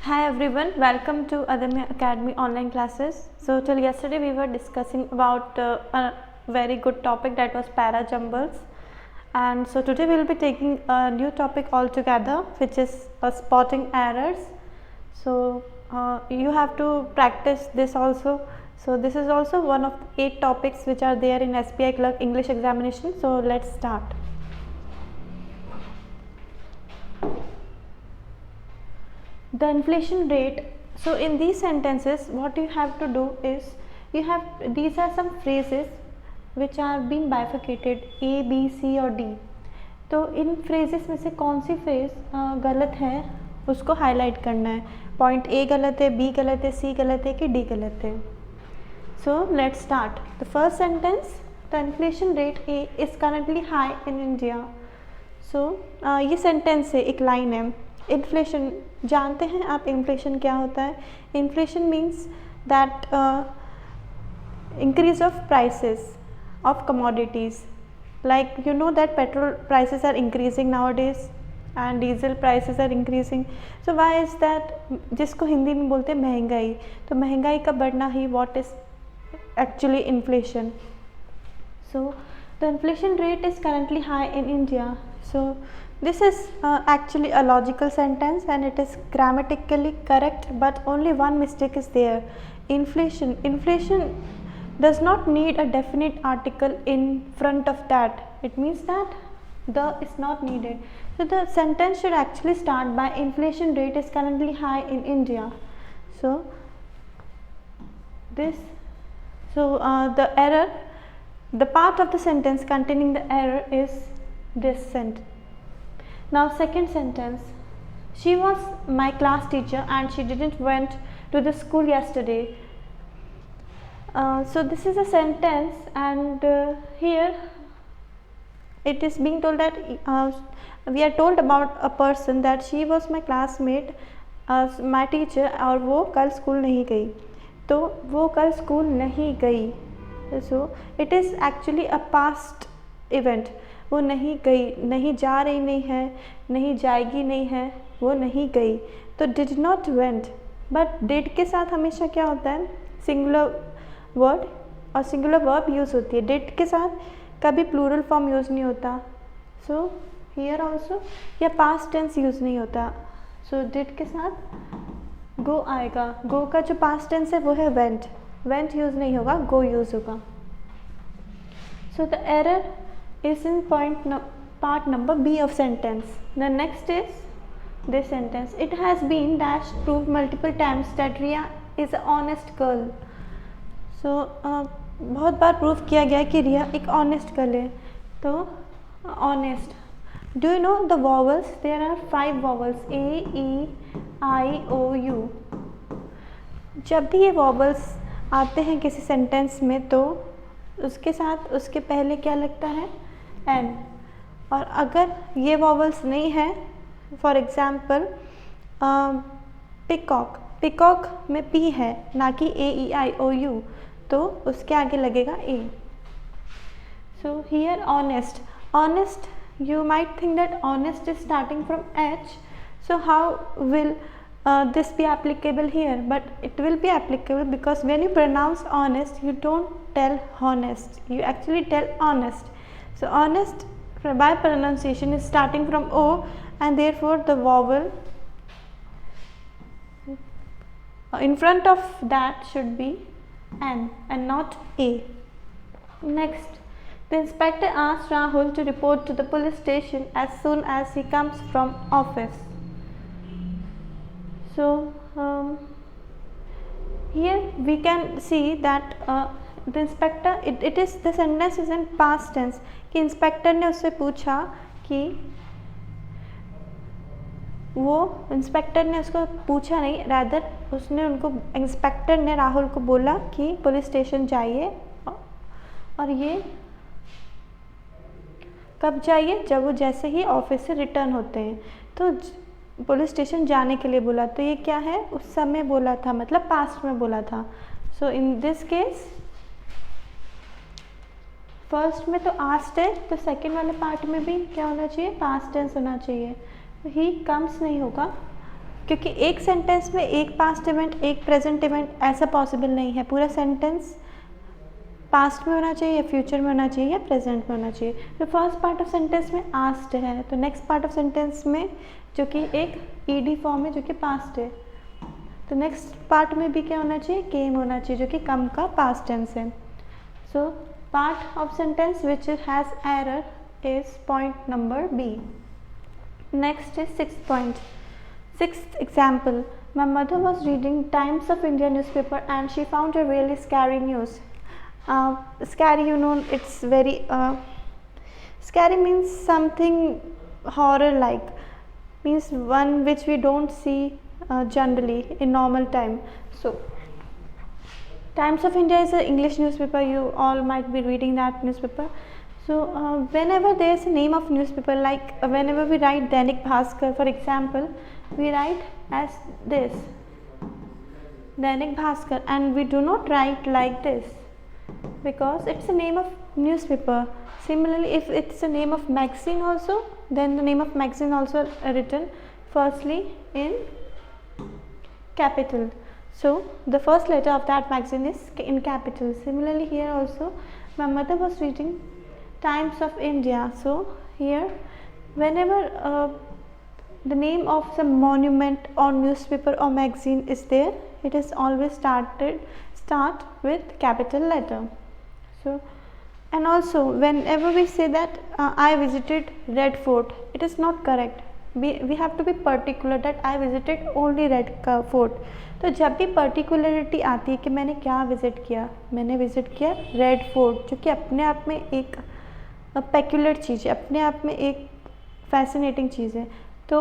Hi everyone, welcome to Adamya Academy online classes. So till yesterday we were discussing about a very good topic, that was para jumbles, and so today we will be taking a new topic altogether, which is spotting errors. So you have to practice this also. So this is also one of 8 topics which are there in SBI Clerk English examination. So let's start. The inflation rate. So in these sentences what you have to do is, these are some phrases which are being bifurcated A, B, C और D. तो इन phrases में से कौन सी phrase गलत है उसको highlight करना है. Point A गलत है, B गलत है, C गलत है कि D गलत है. So let's start. The first sentence, the inflation rate is currently high in India. So ये sentence है, एक line है. इन्फ्लेशन जानते हैं आप, इन्फ्लेशन क्या होता है? Inflation means that increase of prices of commodities, like you know that petrol prices are increasing nowadays and diesel prices are increasing. So why is that? जिसको हिंदी में बोलते हैं महंगाई. तो महंगाई का बढ़ना ही what is actually inflation. So the inflation rate is currently high in India. So this is actually a logical sentence and it is grammatically correct, but only one mistake is there. Inflation does not need a definite article in front of that. It means that the is not needed. So the sentence should actually start by inflation rate is currently high in India. So the error, the part of the sentence containing the error is this sentence. Now second sentence, she was my class teacher and she didn't went to the school yesterday. So this is a sentence and here it is being told that we are told about a person that she was my classmate, my teacher, और वो कल school नहीं गई. तो वो कल school नहीं गई. So it is actually a past event. वो नहीं गई, नहीं जा रही नहीं है, नहीं जाएगी नहीं है, वो नहीं गई. तो did not went, but did के साथ हमेशा क्या होता है? सिंगुलर वर्ड और सिंगुलर वर्ब यूज़ होती है. did के साथ कभी प्लूरल फॉर्म यूज़ नहीं होता. सो हियर ऑल्सो या पास्ट टेंस यूज़ नहीं होता. सो did के साथ गो आएगा. गो का जो पास्ट टेंस है वो है वेंट. वेंट यूज़ नहीं होगा, गो यूज़ होगा. So the error is in part number B of sentence. The next is this sentence. It has been dash proved multiple times that Riya is an honest girl. So बहुत बार prove किया गया कि रिया एक honest girl है. तो honest. Do you know the vowels? There are 5 vowels A, E, I, O, U. जब भी ये vowels आते हैं किसी सेंटेंस में तो उसके साथ उसके पहले क्या लगता है? एन. और अगर ये वॉवल्स नहीं है, फॉर एग्जाम्पल पिकॉक, पिकॉक में पी है ना कि ए, ई, आई, ओ, यू, तो उसके आगे लगेगा a. So here honest. Honest, you might think that honest is starting from H, so how will this be applicable here? But it will be applicable because when you pronounce honest you don't tell honest, you actually tell honest. So honest by pronunciation is starting from O and therefore the vowel in front of that should be N and not A. Next, the inspector asked Rahul to report to the police station as soon as he comes from office. So here we can see that the inspector, it is the sentence is in past tense कि inspector ने उससे पूछा कि वो, inspector ने उसको पूछा नहीं, रादर उसने उनको, इंस्पेक्टर ने राहुल को बोला कि पुलिस स्टेशन जाइए. और ये कब जाइए? जब वो जैसे ही ऑफिस से रिटर्न होते हैं. तो पुलिस स्टेशन जाने के लिए बोला. तो ये क्या है? उस समय बोला था, मतलब पास्ट में बोला था. सो इन दिस केस फर्स्ट में तो आस्ट है, तो सेकंड वाले पार्ट में भी क्या होना चाहिए? पास्ट टेंस होना चाहिए. ही कम्स नहीं होगा, क्योंकि एक सेंटेंस में एक पास्ट इवेंट एक प्रेजेंट इवेंट ऐसा पॉसिबल नहीं है। पूरा सेंटेंस पास्ट में होना चाहिए, फ्यूचर में होना चाहिए, या प्रेजेंट में होना चाहिए। तो फर्स्ट पार्ट ऑफ सेंटेंस में आस्क्ड है, तो नेक्स्ट पार्ट ऑफ सेंटेंस में जो कि एक ईडी फॉर्म है जो कि पास्ट है, तो नेक्स्ट पार्ट में भी क्या होना चाहिए, केम होना चाहिए, जो कि कम का पास्ट टेंस है। So part of sentence which has error is point number B. Next is sixth point, sixth example. My mother was reading Times of India newspaper and she found a really scary news. Scary, you know, it's very scary means something horror like, means one which we don't see generally in normal time. So Times of India is an English newspaper, you all might be reading that newspaper. So whenever there is a name of newspaper, like whenever we write Dainik Bhaskar for example, we write as this, Dainik Bhaskar, and we do not write like this because it's a name of newspaper. Similarly, if it's a name of magazine also, then the name of magazine also written firstly in capital. So the first letter of that magazine is in capital. Similarly here also, my mother was reading Times of India. So here whenever the name of some monument or newspaper or magazine is there, it is always start with capital letter. So and also whenever we say that I visited Red Fort, it is not correct. We have to be particular that I visited only Red Fort. तो जब भी पर्टिकुलरिटी आती है कि मैंने क्या visit किया, मैंने विज़िट किया रेड फोर्ट, जो कि अपने आप में एक पेक्युलर चीज़ है, अपने आप में एक फैसिनेटिंग चीज़ है, तो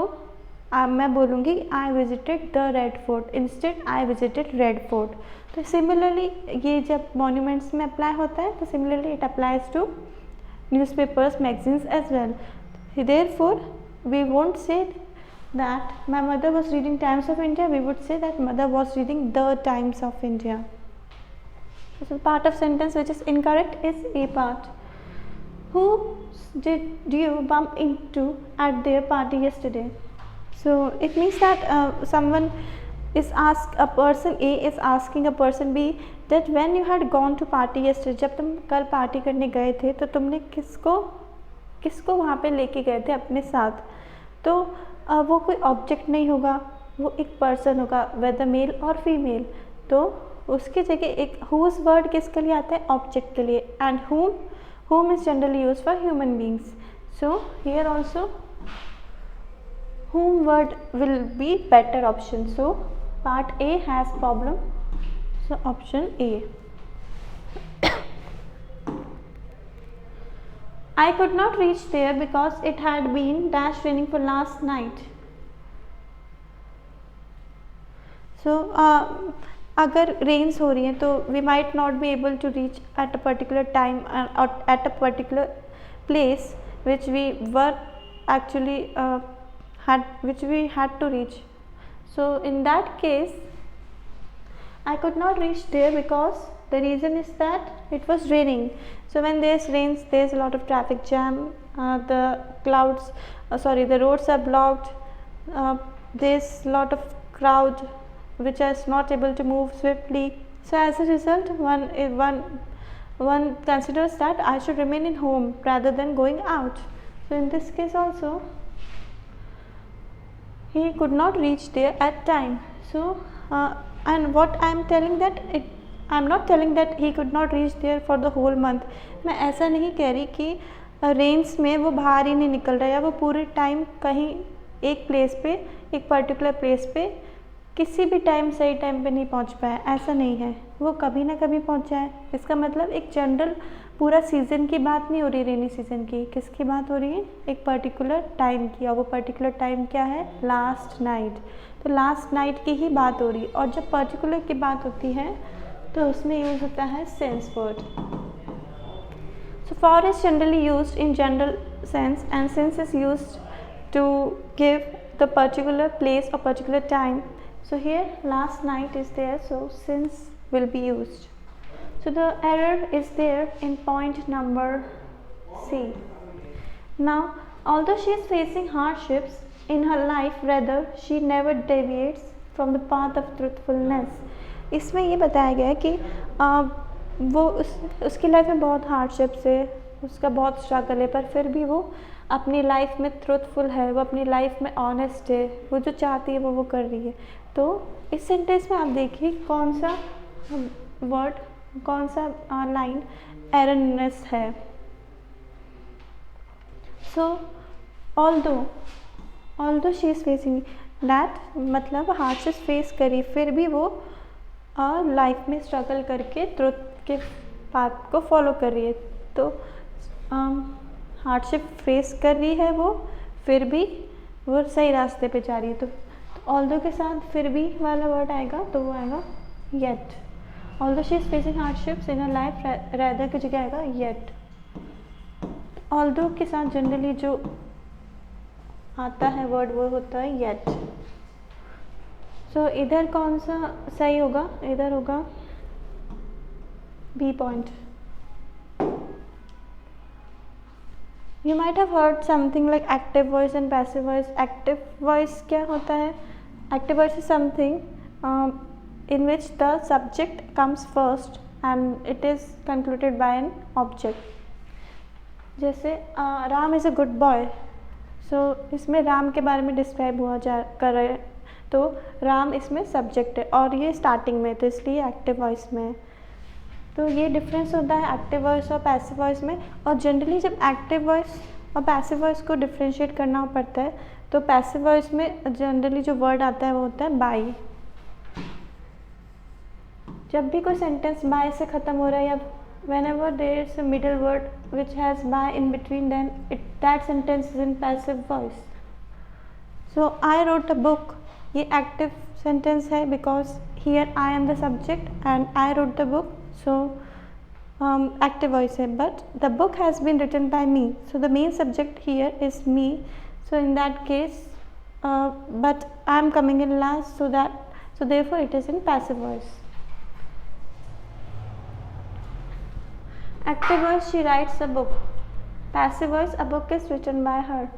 मैं बोलूँगी I visited the Red Fort instead I visited Red Fort. तो सिमिलरली ये जब मॉन्यूमेंट्स में अप्लाई होता है, तो similarly it applies to newspapers, magazines as well. Therefore we won't say that my mother was reading Times of India, we would say that mother was reading the Times of India. So part of sentence which is incorrect is A part. Who did you bump into at their party yesterday? So it means that someone is a person A is asking a person B that when you had gone to party yesterday, जब तुम कल party करने गए थे तो तुमने किसको वहाँ पे लेके गए थे अपने साथ। तो वो कोई ऑब्जेक्ट नहीं होगा, वो एक पर्सन होगा, वेदर मेल और फीमेल। तो उसकी जगह एक हुज वर्ड किसके लिए आता है, ऑब्जेक्ट के लिए, and whom is generally used for human beings. So here also whom word will be better option. So part A has problem, so option A. I could not reach there because it had been dash raining for last night. So अगर rains हो रही हैं तो we might not be able to reach at a particular time or at a particular place which we were actually had to reach. So in that case I could not reach there because the reason is that it was raining. So when there's rains, there's a lot of traffic jam, the roads are blocked, there's a lot of crowd which is not able to move swiftly. So as a result, one considers that I should remain in home rather than going out. So in this case also he could not reach there at time. So and what I am telling that I am not telling that he could not reach there for the whole month. मैं ऐसा नहीं कह रही कि Reigns में वो बाहर ही नहीं निकल रहा है या वो पूरे टाइम कहीं एक प्लेस पे, एक पर्टिकुलर प्लेस पे किसी भी टाइम सही टाइम पे नहीं पहुंच पाया, ऐसा नहीं है, वो कभी ना कभी पहुंचा है। इसका मतलब एक जनरल पूरा सीज़न की बात नहीं हो रही, रेनी सीज़न की, किसकी बात हो रही है, एक पर्टिकुलर टाइम की, और वो पर्टिकुलर टाइम क्या है, लास्ट नाइट। तो लास्ट नाइट की ही बात हो रही है, और जब पर्टिकुलर की बात होती है तो उसमें यूज़ होता है sense word. So for is generally used in general sense and since is used to give the particular place और particular time. So here last night is there, so since will be used. So the error is there in point number C. Now although she is facing hardships, in her life, rather she never deviates from the path of truthfulness. इसमें ये बताया गया है कि वो उसकी life में बहुत हार्डशिप्स है, उसका बहुत स्ट्रगल है, पर फिर भी वो अपनी लाइफ में ट्रूथफुल है, वो अपनी लाइफ में ऑनेस्ट है, वो जो चाहती है वो कर रही है. तो इस सेंटेंस में आप देखिए कौन सा वर्ड, कौन सा लाइन एरननेस है. सो although she is facing that, मतलब हार्डशिप्स फेस करी, फिर भी वो लाइफ में स्ट्रगल करके ट्रुथ के पाथ को फॉलो कर रही है. तो हार्डशिप फेस कर रही है वो, फिर भी वो सही रास्ते पे जा रही है. तो ऑल्दो के साथ फिर भी वाला वर्ड आएगा, तो वो आएगा yet. Although she is facing hardships in a life, rather की जगह आएगा येट. ऑल्दो के साथ जनरली जो आता है वर्ड वो होता है येट. सो इधर कौन सा सही होगा? इधर होगा B point. You might have heard something like active voice and passive voice. Active voice क्या होता है? Active voice is something in which the subject comes first and it is concluded by an object. जैसे Ram is a good boy. So इसमें राम के बारे में describe हुआ कर रहे हैं, तो राम इसमें सब्जेक्ट है और ये स्टार्टिंग में, तो इसलिए एक्टिव वॉइस में है. तो ये डिफरेंस होता है एक्टिव वॉइस और पैसिव वॉइस में. और जनरली जब एक्टिव वॉइस और पैसिव वॉइस को डिफ्रेंशिएट करना पड़ता है, तो पैसिव वॉइस में जनरली जो वर्ड आता है वो होता है बाय. जब भी कोई सेंटेंस बाय से ख़त्म हो रहा है, या whenever there is a middle word which has by in between, then that sentence is in passive voice. So I wrote a book, ये active sentence है because here I am the subject and I wrote the book, so active voice है. But the book has been written by me, so the main subject here is me. So in that case, but I am coming in last, so therefore it is in passive voice. Active voice, she writes a book. Passive voice, a book is written by her.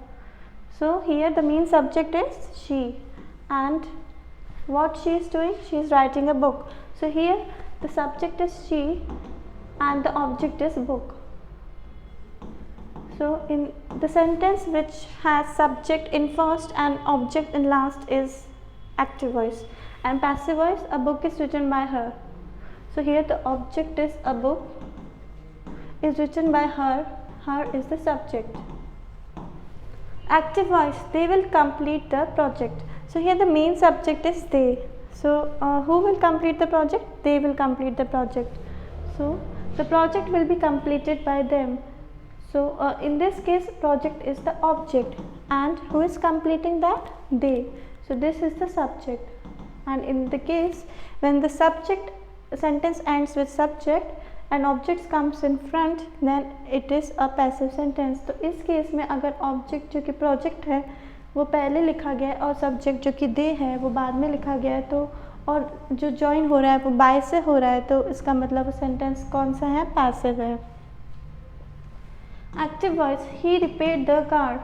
So here the main subject is she, and what she is doing, she is writing a book. So here the subject is she and the object is book. So in the sentence which has subject in first and object in last is active voice, and passive voice, a book is written by her. So here the object is a book, is written by her, her is the subject. Active voice, they will complete the project. So here the main subject is they. So who will complete the project? They will complete the project. So the project will be completed by them. So in this case project is the object, and who is completing that? They. So this is the subject. And in the case when the subject sentence ends with subject and objects comes in front, then it is a passive sentence. तो इस case में अगर object जो कि project है वो पहले लिखा गया है और subject जो कि they है वो बाद में लिखा गया है, तो और जो join हो रहा है वो by से हो रहा है, तो इसका मतलब sentence कौन सा है? passive है. Active voice, he repaired the car.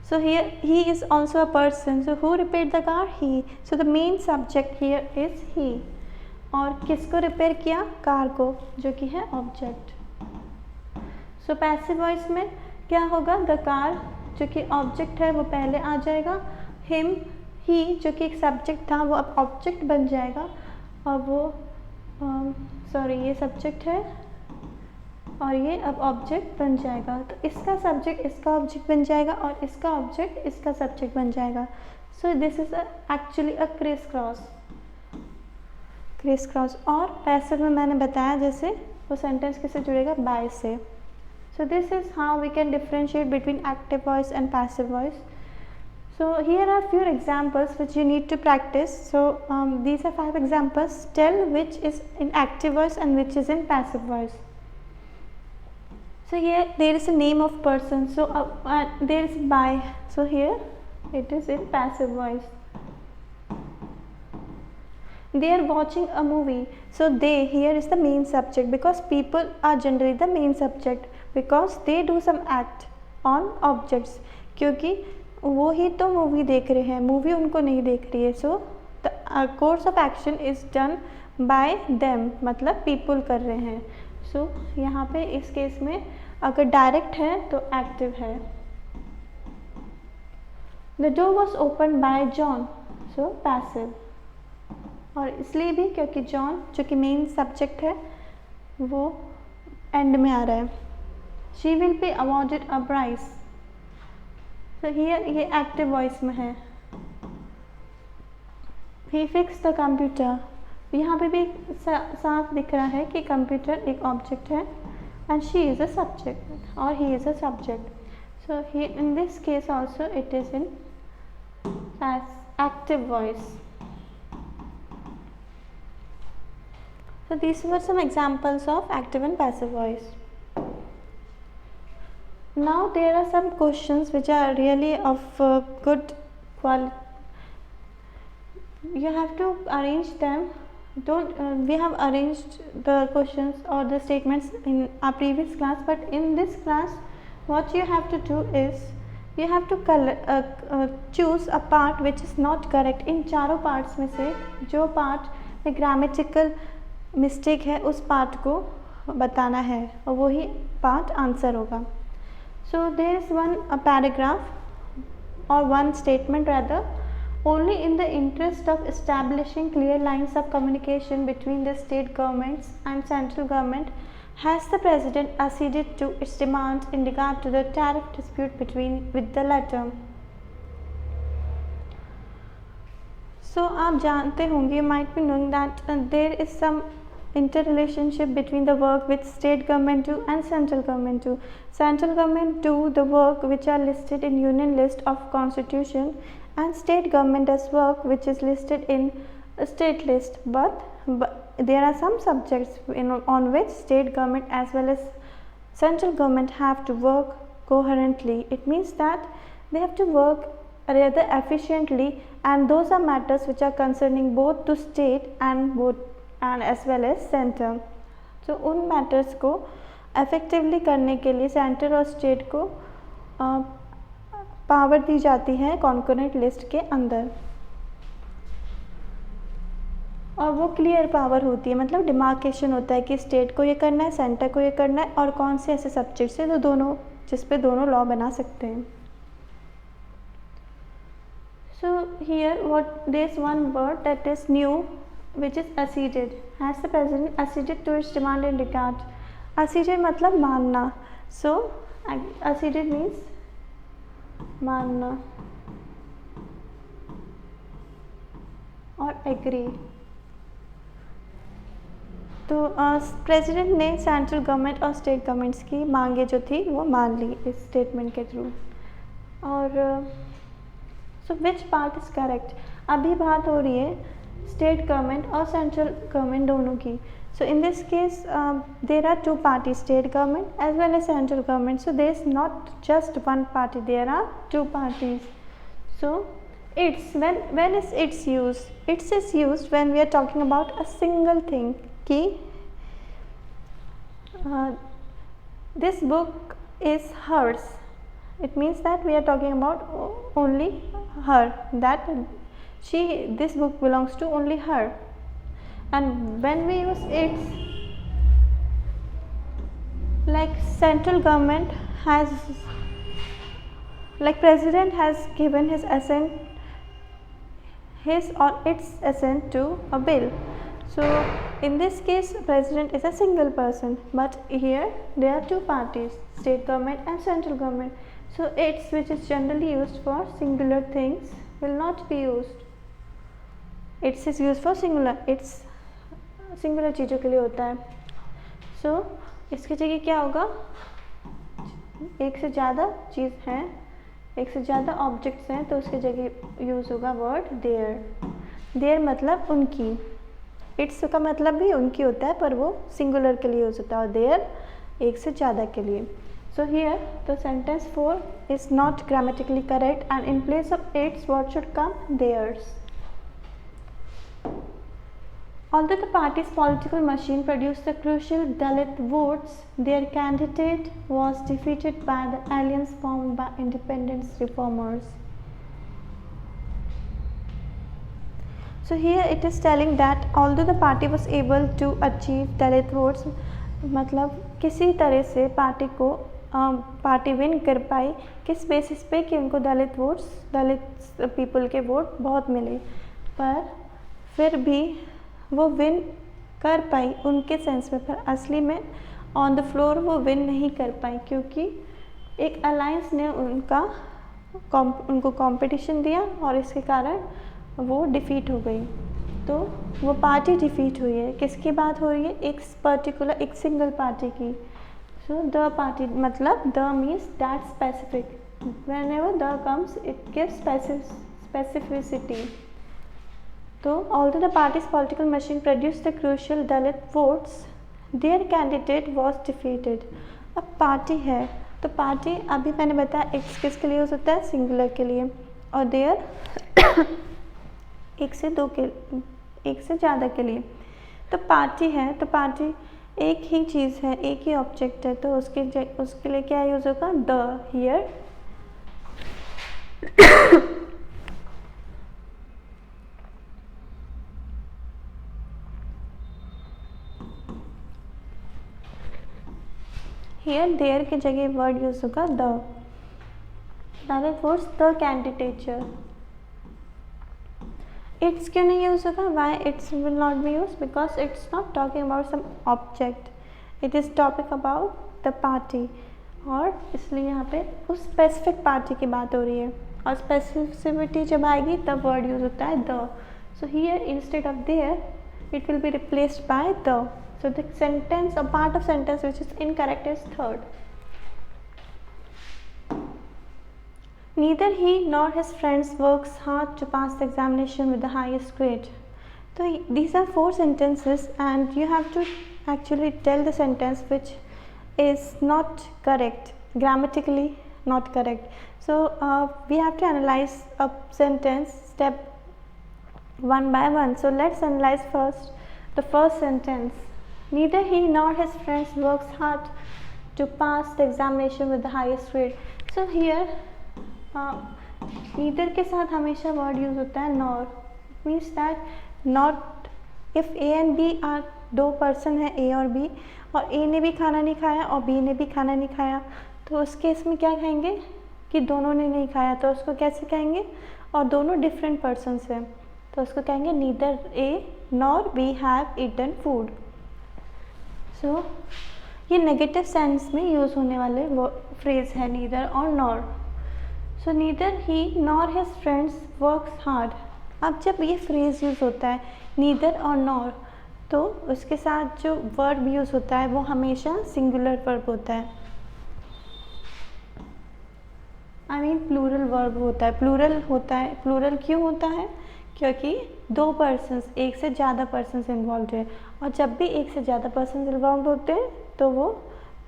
So here he is also a person. So who repaired the car? He. So the main subject here is he. और किसको रिपेयर किया? कार को, जो कि है ऑब्जेक्ट. सो पैसिव वॉइस में क्या होगा? द कार जो कि ऑब्जेक्ट है वो पहले आ जाएगा, हिम ही जो कि एक सब्जेक्ट था वो अब ऑब्जेक्ट बन जाएगा, और वो ये सब्जेक्ट है और ये अब ऑब्जेक्ट बन जाएगा. तो इसका सब्जेक्ट इसका ऑब्जेक्ट बन जाएगा और इसका ऑब्जेक्ट इसका सब्जेक्ट बन जाएगा. सो this is actually a criss cross. और पैसिव में मैंने बताया जैसे वो सेंटेंस किससे जुड़ेगा? बाय से. So this is how we can differentiate between active voice and passive voice. So here are few examples which you need to practice. So these are 5 examples. Tell which is in active voice and which is in passive voice. So here there is a name of person, so there is by, so here it is in passive voice. They are watching a movie, so they here is the main subject because people are generally the main subject because they do some act on objects. क्योंकि वो ही तो movie देख रहे हैं, movie उनको नहीं देख रही है। So the course of action is done by them, मतलब पीपल कर रहे हैं। सो यहाँ पे इस केस में अगर डायरेक्ट है तो एक्टिव है। The door was open by John, so passive, और इसलिए भी क्योंकि जॉन जो कि मेन सब्जेक्ट है वो एंड में आ रहा है। She will be awarded a prize, तो हियर ये एक्टिव वॉइस में है। ही फिक्स द कंप्यूटर, यहाँ पे भी साफ दिख रहा है कि कंप्यूटर एक ऑब्जेक्ट है and she is a subject or he is a subject. So here in this case also it is in as active voice. So these were some examples of active and passive voice. Now there are some questions which are really of good quality. You have to arrange them. We have arranged the questions or the statements in our previous class, but in this class what you have to do is you have to choose a part which is not correct. इन चारों parts में से जो part में grammatical mistake है उस part को बताना है और वही part answer होगा. So there is a paragraph or one statement rather. Only in the interest of establishing clear lines of communication between the state governments and central government has the President acceded to its demand in regard to the tariff dispute with the latter. So आप जानते होंगे, you might be knowing that there is some interrelationship between the work which state government do and central government do. Central government do the work which are listed in Union List of Constitution, and state government does work which is listed in a state list, but there are some subjects on which state government as well as central government have to work coherently. It means that they have to work rather efficiently, and those are matters which are concerning both to state and as well as center. So उन matters को effectively करने के लिए center और state को power दी जाती है concurrent list के अंदर, और वो क्लियर पावर होती है, मतलब डिमार्केशन होता है कि स्टेट को ये करना है, सेंटर को ये करना है, और कौन से ऐसे सब्जेक्ट्स हैं तो दोनों जिस पे दोनों लॉ बना सकते हैं. So here what there is one word that is new which is acceded. Has the president acceded to its demand in regard. acceded मतलब मानना. सो acceded मीन्स मानना और एग्री. तो प्रेसिडेंट ने सेंट्रल गवर्नमेंट और स्टेट गवर्नमेंट्स की मांगे जो थी वो मान ली इस स्टेटमेंट के थ्रू. और सो विच पार्ट इज़ करेक्ट. अभी बात हो रही है स्टेट गवर्नमेंट और सेंट्रल गवर्नमेंट दोनों की. So in this case there are two parties, state government as well as central government. So there is not just one party, there are two parties. So it's when is its used? It's is used when we are talking about a single thing कि this book is hers. It means that we are talking about only her, that this book belongs to only her. And when we use its, like central government has, like president has given his assent, his or its assent to a bill. So in this case president is a single person, but here there are two parties, state government and central government. So its, which is generally used for singular things, will not be used. Its is used for singular. Its singular चीज़ों के लिए होता है. सो इसकी जगह क्या होगा, एक से ज़्यादा चीज़ हैं, एक से ज़्यादा ऑब्जेक्ट्स हैं, तो उसकी जगह यूज़ होगा वर्ड देयर. देयर मतलब उनकी. इट्स का मतलब भी उनकी होता है पर वो सिंगुलर के लिए यूज़ होता है, और देयर एक से ज़्यादा के लिए. So here the sentence 4 is not grammatically correct, and in place of its what should come, there's. Although the party's political machine produced the crucial Dalit votes, their candidate was defeated by the alliance formed by independence reformers. So here it is telling that although the party was able to achieve Dalit votes, मतलब किसी तरह से party win कर पाई, किस basis पे कि उनको दलित people के वोट बहुत मिले, पर फिर भी वो विन कर पाई उनके सेंस में, पर असली में ऑन द फ्लोर वो विन नहीं कर पाई, क्योंकि एक अलायंस ने उनको कंपटीशन दिया और इसके कारण वो डिफ़ीट हो गई। तो वो पार्टी डिफ़ीट हुई है। किसकी बात हो रही है? एक सिंगल पार्टी की। सो द पार्टी मतलब the means that specific, whenever the comes it gives specificity. तो although the parties political machine produce the crucial Dalit votes, their candidate was defeated. अब पार्टी है तो पार्टी अभी मैंने बताया x किसके लिए हो सकता है? सिंगुलर के लिए, और देयर एक से ज़्यादा के लिए। तो पार्टी है तो पार्टी एक ही चीज़ है, एक ही ऑब्जेक्ट है, तो उसके लिए क्या यूज़ होगा? The here. हियर देयर की जगह वर्ड यूज होगा the. Dalit votes the candidature. It's क्यों नहीं यूज होगा? Why it's will not be use? Because it's not talking about some object, it is topic about the party, और इसलिए यहाँ पे उस स्पेसिफिक पार्टी की बात हो रही है, और स्पेसिफिसिटी जब आएगी तब वर्ड यूज होता है the. So here instead of their it will be replaced by the. So the sentence or part of sentence which is incorrect is third. Neither he nor his friends works hard to pass the examination with the highest grade. So these are 4 sentences and you have to actually tell the sentence which is not correct, grammatically not correct. So we have to analyze a sentence step one by one. So let's analyze first the first sentence. Neither he nor his friends works hard to pass the examination with the highest grade. So here neither के साथ हमेशा word use होता है nor, means that not if A and B are 2 person है, A और B, और A ने भी खाना नहीं खाया और B ने भी खाना नहीं खाया, तो उस केस में क्या कहेंगे कि दोनों ने नहीं खाया, तो उसको कैसे कहेंगे? और दोनों डिफरेंट पर्सनस हैं, तो उसको कहेंगे neither A nor B have eaten food. सो ये नेगेटिव सेंस में यूज़ होने वाले वो फ्रेज़ है नीदर और nor. So neither he nor his friends works hard. अब जब ये फ्रेज़ यूज़ होता है नीदर और नॉर, तो उसके साथ जो वर्ब यूज़ होता है वो हमेशा सिंगुलर वर्ब होता है, आई मीन प्लूरल वर्ब होता है। प्लूरल क्यों होता है? क्योंकि 2 पर्सन्स, एक से ज़्यादा पर्सन्स इन्वॉल्व है, और जब भी एक से ज़्यादा पर्सन्स इन्वॉल्व होते हैं तो वो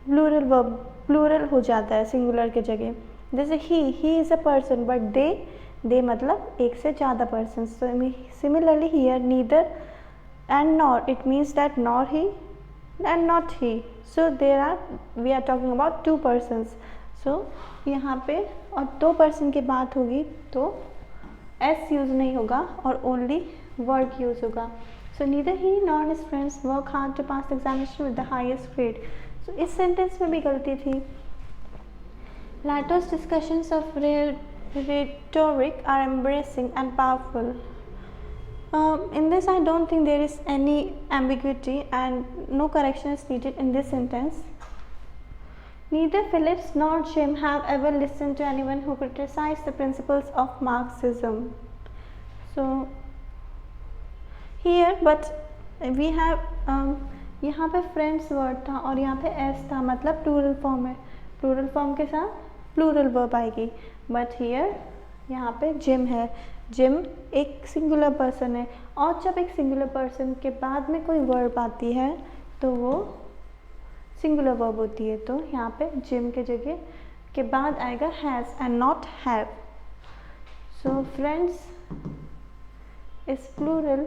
प्लूरल हो जाता है सिंगुलर के जगह। जैसे he is a person, but they मतलब एक से ज़्यादा persons. Similarly here neither and nor, it means that nor he and not he, so we are talking about 2 persons. सो यहाँ पे और 2 पर्सन की बात होगी तो एस यूज़ नहीं होगा और ओनली वर्क यूज़ होगा। So neither he nor his friends work hard to pass the examination with the highest grade. So इस सेंटेंस में भी गलती थी। Plato's discussions of rhetoric are embracing and powerful. In this, I don't think there is any ambiguity and no correction is needed in this sentence. Neither Phillips nor Jim have ever listened to anyone who criticized the principles of Marxism. So here, but we have यहाँ पे friends word था और यहाँ पे S था, मतलब plural form है, plural form के साथ प्लूरल वर्ब आएगी। बट हियर यहाँ पे जिम है, जिम एक सिंगुलर पर्सन है, और जब एक सिंगुलर पर्सन के बाद में कोई वर्ब आती है तो वो सिंगुलर वर्ब होती है। तो यहाँ पे जिम के जगह के बाद आएगा has and not have. So friends is plural,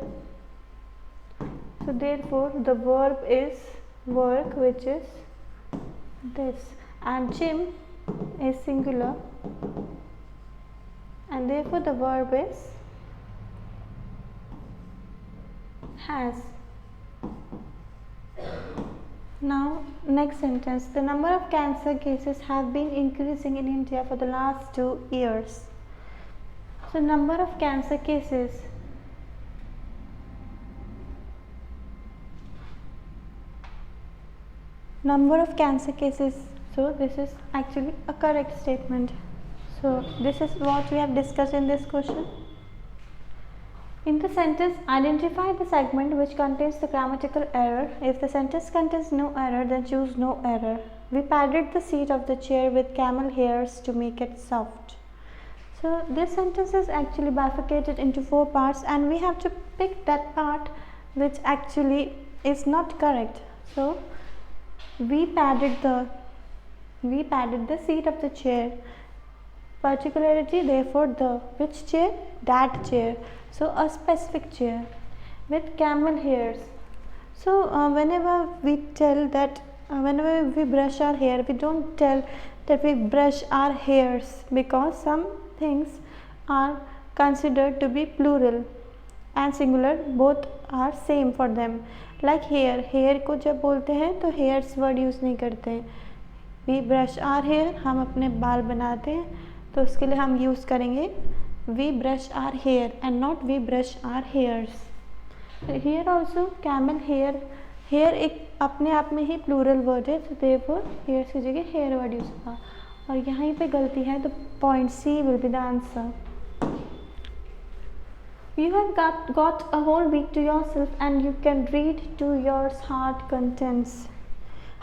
so therefore the verb is work, which is this, and gym is singular and therefore the verb is has. Now, next sentence. The number of cancer cases have been increasing in India for the last 2 years. So, number of cancer cases. Number of cancer cases. So, this is actually a correct statement. So, this is what we have discussed in this question. In the sentence, identify the segment which contains the grammatical error. If the sentence contains no error, then choose no error. We padded the seat of the chair with camel hairs to make it soft. So this sentence is actually bifurcated into 4 parts, and we have to pick that part which actually is not correct. So we padded the seat of the chair. Particularity, therefore the. Which chair? That chair. So a specific chair with camel hairs. So whenever we tell that whenever we brush our hair, we don't tell that we brush our hairs, because some things are considered to be plural and singular, both are same for them. Like hair को जब बोलते हैं तो hairs word use नहीं करते. We brush our hair, हम अपने बाल बनाते हैं, तो उसके लिए हम यूज़ करेंगे we brush our hair and not we brush our hairs. Here also camel hair एक अपने आप में ही plural word है, so therefore hairs की जगह hair word यूज़ होगा. और यहाँ पे गलती है तो point C will be the answer. You have got a whole week to yourself and you can read to your heart contents.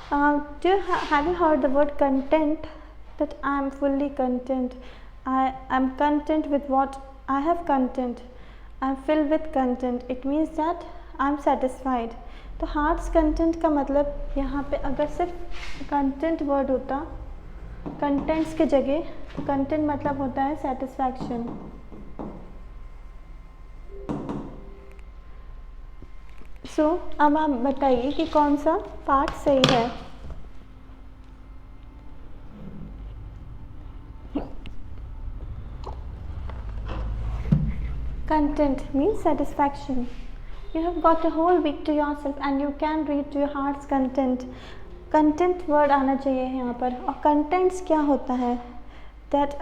Have you heard the word content? That I am fully content. I am content with what I have content. I am filled with content. It means that I am satisfied. तो heart's content का मतलब यहाँ पे अगर सिर्फ content word होता contents के जगह, तो content मतलब होता है satisfaction. So अब आप बताइए कि कौन सा पार्ट सही है. Content means satisfaction. You have got a whole week to yourself and you can read to your heart's content. Content word आना चाहिए यहाँ पर. और contents क्या होता है? That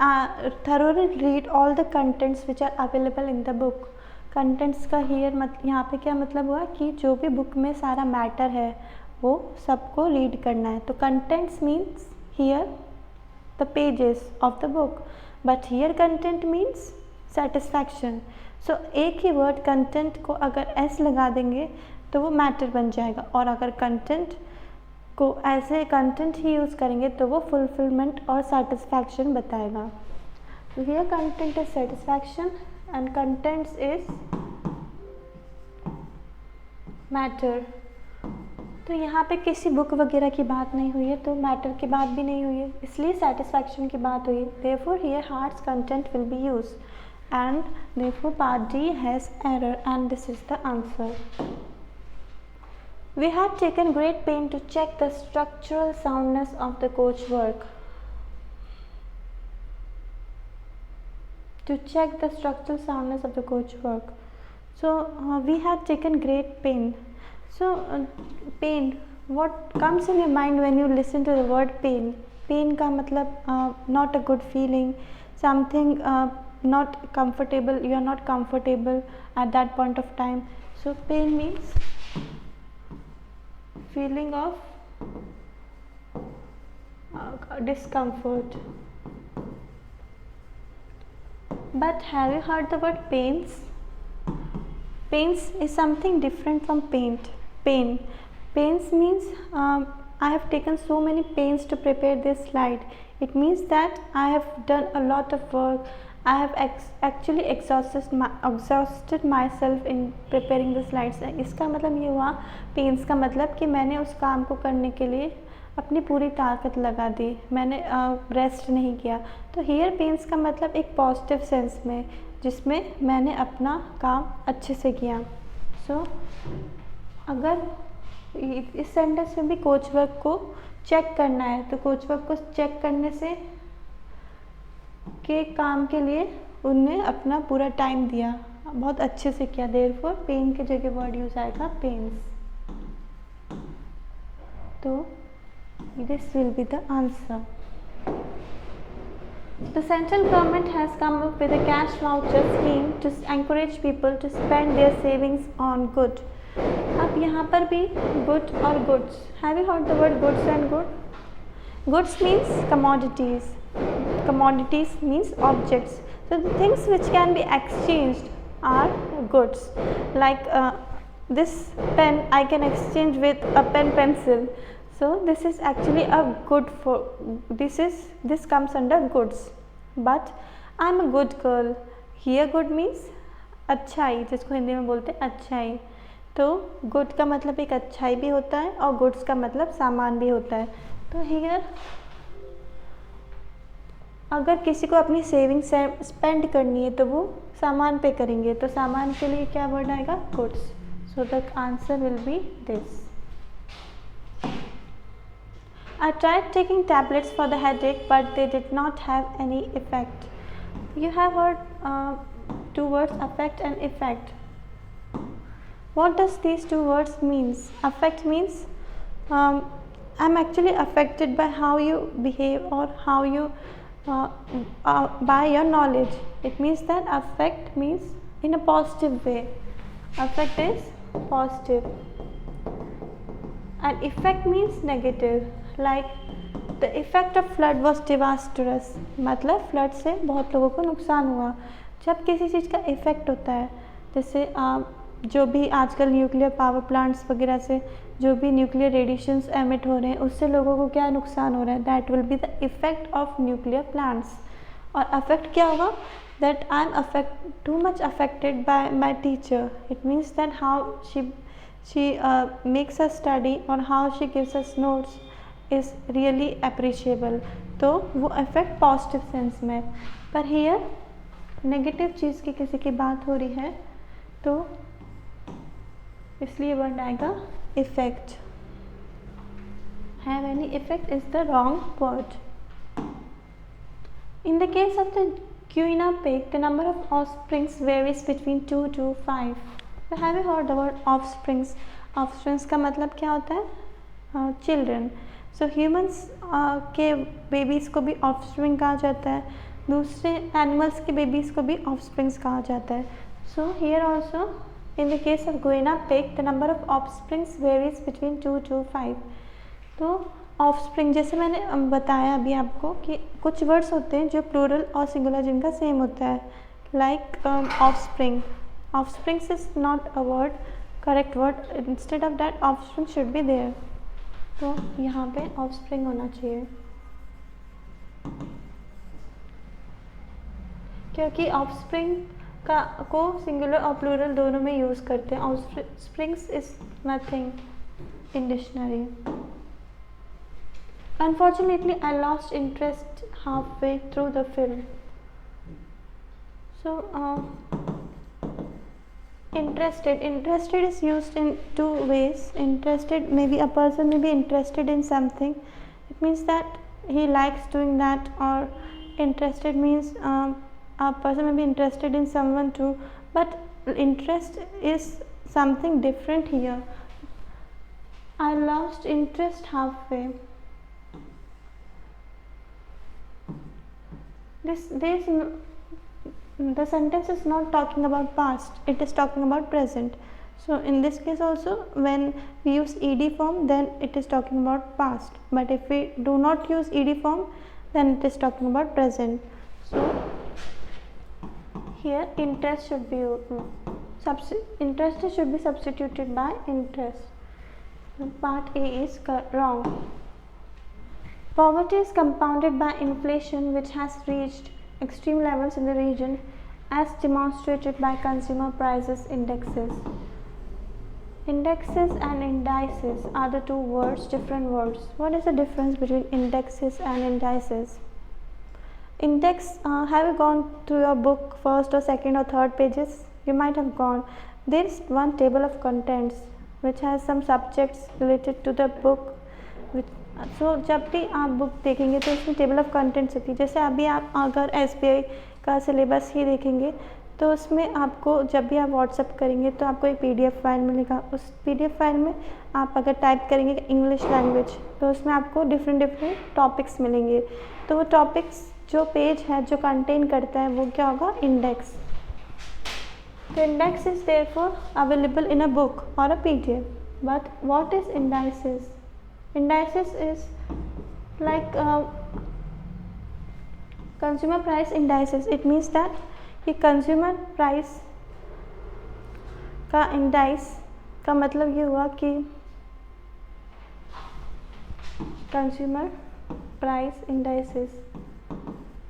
thoroughly read all the contents which are available in the book. Contents का here यहाँ पे क्या मतलब हुआ कि जो भी book में सारा matter है वो सबको read करना है. तो contents means here the pages of the book, but here content means satisfaction. So एक ही word content को अगर s लगा देंगे तो वो matter बन जाएगा, और अगर content को ऐसे content ही यूज़ करेंगे तो वो fulfillment और satisfaction बताएगा. So here content is satisfaction and contents is matter. तो यहाँ पे किसी बुक वगैरह की बात नहीं हुई है, तो मैटर की बात भी नहीं हुई है, इसलिए सेटिस्फैक्शन की बात हुई है. therefore here heart's content will be used, and therefore part D has error, and this is the answer. We have taken great pain to check the structural soundness of the coachwork. To check the structural soundness of the coachwork. So we have taken great pain. So pain, what comes in your mind when you listen to the word pain? Pain का मतलब not a good feeling, something not comfortable, you are not comfortable at that point of time. So pain means feeling of discomfort. But have you heard the word pains? Pains is something different from pain. Pains means I have taken so many pains to prepare this slide. It means that I have done a lot of work. I have actually exhausted myself in preparing the slides. इसका मतलब ये हुआ, pains का मतलब कि मैंने उस काम को करने के लिए अपनी पूरी ताकत लगा दी, मैंने रेस्ट नहीं किया. तो here pains का मतलब एक पॉजिटिव सेंस में, जिसमें मैंने अपना काम अच्छे से किया. सो अगर इस सेंटेंस में भी कोच वर्क को चेक करना है, तो कोच वर्क को चेक करने से के काम के लिए उनने अपना पूरा टाइम दिया. बहुत अच्छे से किया, देयरफॉर पेन की जगह वर्ड यूज आएगा पेन्स। तो this will be the answer. The central government has come up with a cash voucher scheme to encourage people to spend their savings on good. अब यहाँ पर भी good और goods, have you heard the word goods and good? Goods means commodities, commodities means objects, so the things which can be exchanged are goods. Like this pen I can exchange with a pen pencil, so this is actually a good for, this comes under goods. But I am a good girl, here good means अच्छाई, जिसको हिंदी में बोलते हैं अच्छाई। तो good का मतलब एक अच्छाई भी होता है और गुड्स का मतलब सामान भी होता है। तो हियर अगर किसी को अपनी सेविंग स्पेंड करनी है तो वो सामान पे करेंगे, तो सामान के लिए क्या वर्ड आएगा? Goods. So the answer will be this. I tried taking tablets for the headache, but they did not have any effect. You have heard two words, affect and effect. What does these two words means? Affect means I'm actually affected by how you behave or how you by your knowledge. It means that affect means in a positive way. Affect is positive. And effect means negative. Like the effect of flood was disastrous. मतलब flood से बहुत लोगों को नुकसान हुआ। जब किसी चीज़ का इफ़ेक्ट होता है, जैसे जो भी आजकल न्यूक्लियर पावर प्लांट्स वगैरह से जो भी न्यूक्लियर रेडिएशंस एमिट हो रहे हैं, उससे लोगों को क्या नुकसान हो रहा है, that will be the effect of nuclear plants. और अफेक्ट क्या होगा? That I am too much affected by my teacher. It means that how she makes us study or how she gives us notes is really appreciable. तो वो affect positive sense में। पर here negative चीज़ की किसी की बात हो रही है तो इसलिए वर्ड आएगा effect. Have any effect is the wrong word. In the case of the Guinea pig, the number of offsprings varies between 2 to 5. So have you heard the word offsprings? Offsprings का मतलब क्या होता है? Children. So humans के babies को भी offspring कहा जाता है, दूसरे animals के babies को भी offsprings कहा जाता है. So here also in the case of Guinea pig, the number of offsprings varies between 2 to 5. तो ऑफस्प्रिंग जैसे मैंने बताया अभी आपको कि कुछ वर्ड्स होते हैं जो प्लूरल और सिंगुलर जिनका सेम होता है, like offspring. Offsprings is not a word, correct word, instead of that offspring should be there. तो यहाँ पे ऑफस्प्रिंग होना चाहिए, क्योंकि ऑफस्प्रिंग का को सिंगुलर और प्लूरल दोनों में यूज़ करते हैं। Offsprings is nothing in dictionary. Unfortunately, I lost interest halfway through the film. So, interested is used in two ways. Interested, maybe a person may be interested in something. It means that he likes doing that, or interested means a person may be interested in someone too. But interest is something different here. I lost interest halfway. The sentence is not talking about past, it is talking about present. So in this case also, when we use ed form, then it is talking about past, but if we do not use ed form, then it is talking about present. So here interest should be substituted by interest. Part A is wrong. Poverty is compounded by inflation, which has reached extreme levels in the region, as demonstrated by consumer prices indexes. Indexes and indices are the two words, different words. What is the difference between indexes and indices? Index, have you gone through your book first or second or third pages? You might have gone. There is one table of contents which has some subjects related to the book. सो जब भी आप book देखेंगे तो उसमें table of contents होती है। जैसे अभी आप अगर SBI का सिलेबस ही देखेंगे तो उसमें आपको जब भी आप व्हाट्सअप करेंगे तो आपको एक PDF फाइल मिलेगा। उस PDF फाइल में आप अगर टाइप करेंगे इंग्लिश लैंग्वेज तो उसमें आपको डिफरेंट टॉपिक्स मिलेंगे। तो वो टॉपिक्स जो पेज है जो कंटेन करता है वो क्या होगा, index. The index is therefore available in a book or a PDF. But what is indices? Indices is like consumer price indices. It means that कि consumer price का इंडाइस का मतलब ये हुआ कि कंज्यूमर प्राइस इंडाइसेस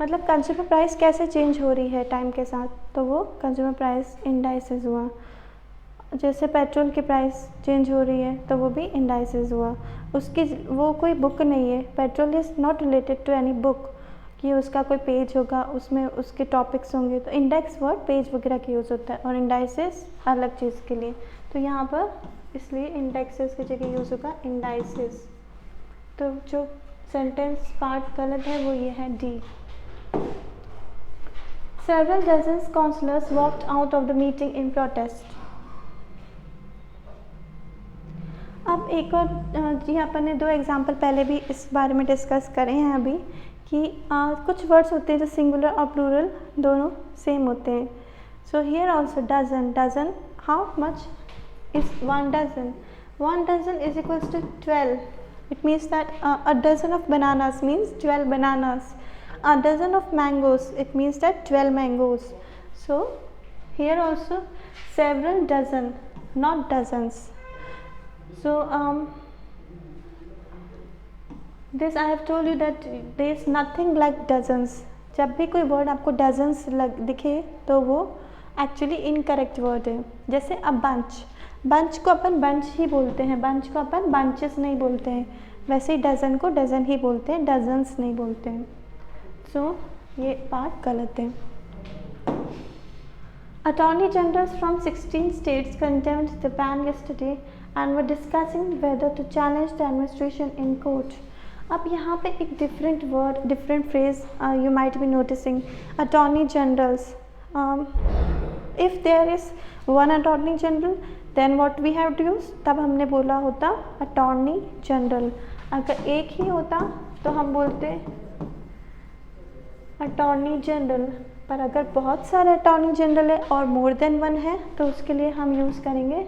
मतलब consumer price कैसे change हो रही है टाइम के साथ, तो वो कंज्यूमर प्राइस इंडाइसेस हुआ। जैसे पेट्रोल की प्राइस चेंज हो रही है तो वो भी इंडाइसेस हुआ। उसकी वो कोई बुक नहीं है, petrol is not related to any book कि उसका कोई पेज होगा उसमें उसके टॉपिक्स होंगे। तो इंडेक्स वर्ड पेज वगैरह की यूज़ होता है और इंडाइसेस अलग चीज़ के लिए। तो यहाँ पर इसलिए इंडेक्सेस की जगह यूज़ होगा इंडाइसेस। तो जो सेंटेंस पार्ट गलत है वो ये है D. Several dozen councillors walked out of the meeting in protest. अब एक और जी अपन ने 2 एग्जाम्पल पहले भी इस बारे में डिस्कस करे हैं अभी कि कुछ वर्ड्स होते हैं जो सिंगुलर और प्लूरल दोनों सेम होते हैं। So here also dozen, dozen how much is 1 dozen? 1 dozen is equals to 12. It means that a dozen of bananas means 12 bananas. A dozen of mangoes, it means that 12 mangoes. So here also several dozen, not dozens. So this I have told you that there is nothing like dozens. जब भी कोई word आपको dozens दिखे तो वो actually incorrect word है। जैसे अब बंच, बंच को अपन बंच ही बोलते हैं, बंच को अपन बंचेस नहीं बोलते हैं। वैसे ही डज़न को डज़न ही बोलते हैं, डजन्स नहीं बोलते हैं। सो ये पार्ट गलत है। Attorney generals from 16 states condemned the ban yesterday and were discussing whether to challenge the administration in court. अब यहाँ पे एक different word, different phrase you might be noticing, attorney generals. If there is one attorney general then what we have to use, तब हमने बोला होता attorney general. अगर एक ही होता तो हम बोलते अटॉर्नी जनरल, पर अगर बहुत सारे अटॉर्नी जनरल है और मोर देन वन है तो उसके लिए हम यूज़ करेंगे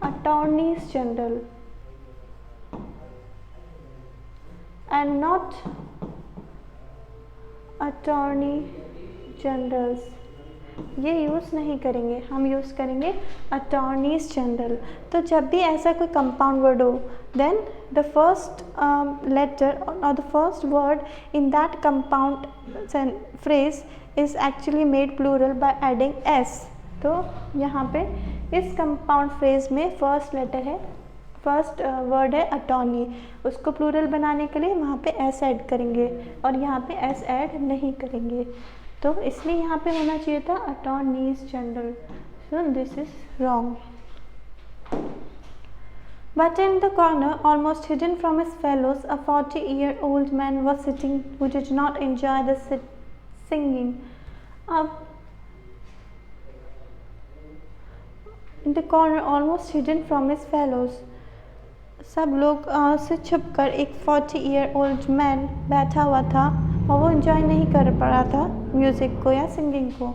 attorneys general and not attorney generals. ये यूज़ नहीं करेंगे, हम यूज़ करेंगे अटॉर्नीज जनरल। तो जब भी ऐसा कोई कंपाउंड वर्ड हो देन द फर्स्ट लेटर और the first word in that compound phrase is actually made plural by adding S. तो यहाँ पे इस कंपाउंड फ्रेज में फर्स्ट लेटर है, फर्स्ट वर्ड है अटॉर्नी, उसको प्लूरल बनाने के लिए वहाँ पे एस ऐड करेंगे और यहाँ पे एस ऐड नहीं करेंगे। तो इसलिए यहाँ पे होना चाहिए था attorneys general. So this is wrong. But in the corner, almost hidden from his fellows, a 40-year-old man was sitting who did not enjoy the singing. अब in the corner, almost hidden from his fellows, सब लोग से छुपकर एक 40-year-old man बैठा हुआ था और वो enjoy नहीं कर पा रहा था म्यूज़िक को या सिंगिंग को।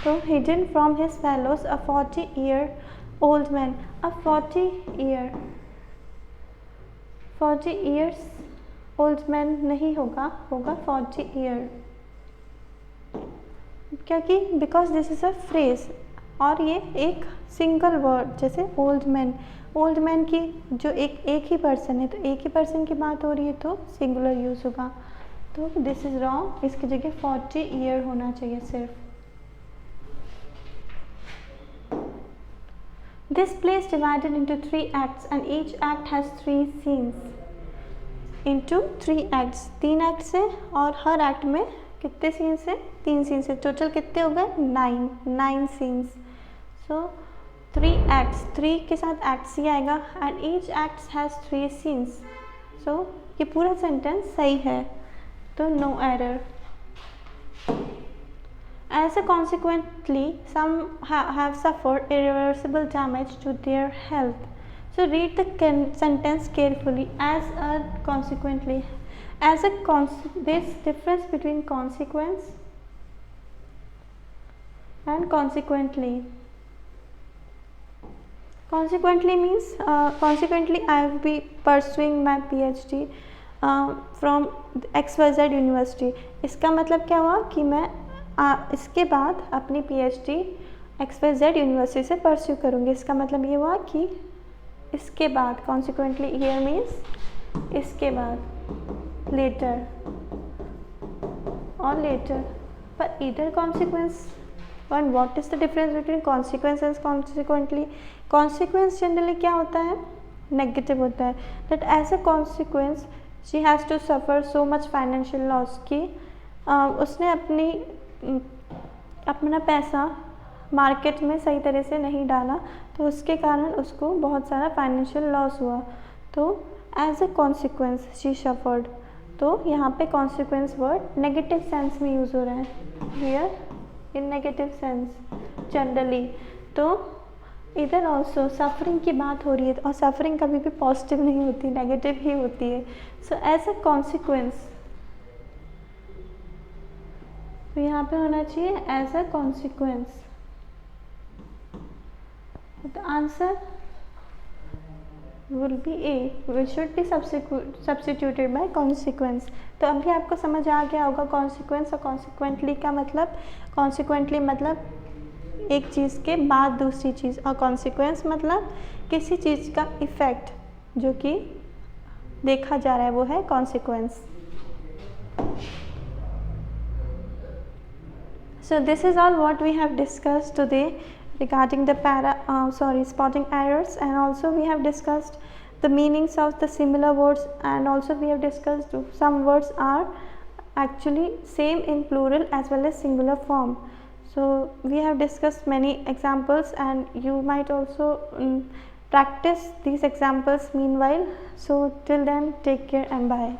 तो hidden from his fellows, a 40-year-old man, a 40 years old man नहीं होगा, होगा 40 year, क्योंकि because this is a phrase और ये एक सिंगल वर्ड। जैसे ओल्ड मैन, ओल्ड मैन की जो एक ही पर्सन है, तो एक ही पर्सन की बात हो रही है तो सिंगुलर यूज़ होगा। तो दिस इज़ रॉन्ग, इसकी जगह 40 ईयर होना चाहिए सिर्फ। This play is divided into 3 acts and each act has 3 scenes. Into 3 acts, 3 acts है और हर एक्ट में कितने सीन्स हैं? 3 सीन्स है। टोटल कितने हो गए? 9 सीन्स। सो 3 acts, 3 के साथ acts ही आएगा and each act has 3 scenes. So ये पूरा सेंटेंस सही है, तो no error. As a consequently, some have suffered irreversible damage to their health. So read the sentence carefully. As a consequently, this difference between consequence and consequently. Consequently means consequently I will be pursuing my PhD from XYZ university. इसका मतलब क्या हुआ कि मैं इसके बाद अपनी PhD XYZ university से परस्यू करूँगी. इसका मतलब ये हुआ कि इसके बाद, consequently here means इसके बाद, later or later. But either consequence, and what is the difference between consequence and consequently? Consequence generally क्या होता है? Negative होता है. That as a consequence she has to suffer so much financial loss कि उसने अपना पैसा मार्केट में सही तरह से नहीं डाला, तो उसके कारण उसको बहुत सारा फाइनेंशियल लॉस हुआ. तो as a consequence she suffered. तो यहाँ पे कॉन्सिक्वेंस वर्ड नेगेटिव सेंस में यूज़ हो रहा है. Here in negative sense generally. तो इधर ऑल्सो सफरिंग की बात हो रही है, और सफरिंग कभी भी पॉजिटिव नहीं होती, नेगेटिव ही होती है. सो एज अ कॉन्सिक्वेंस, तो यहाँ पे होना चाहिए as a consequence. The answer will be A, which should be substituted by consequence. तो अभी आपको समझ आ गया होगा consequence और consequently का मतलब. consequently मतलब एक चीज़ के बाद दूसरी चीज़, और consequence मतलब किसी चीज़ का इफ़ेक्ट जो कि देखा जा रहा है, वो है consequence. So this is all what we have discussed today regarding the spotting errors, and also we have discussed the meanings of the similar words, and also we have discussed some words are actually same in plural as well as singular form. So we have discussed many examples, and you might also practice these examples meanwhile. So till then, take care and bye.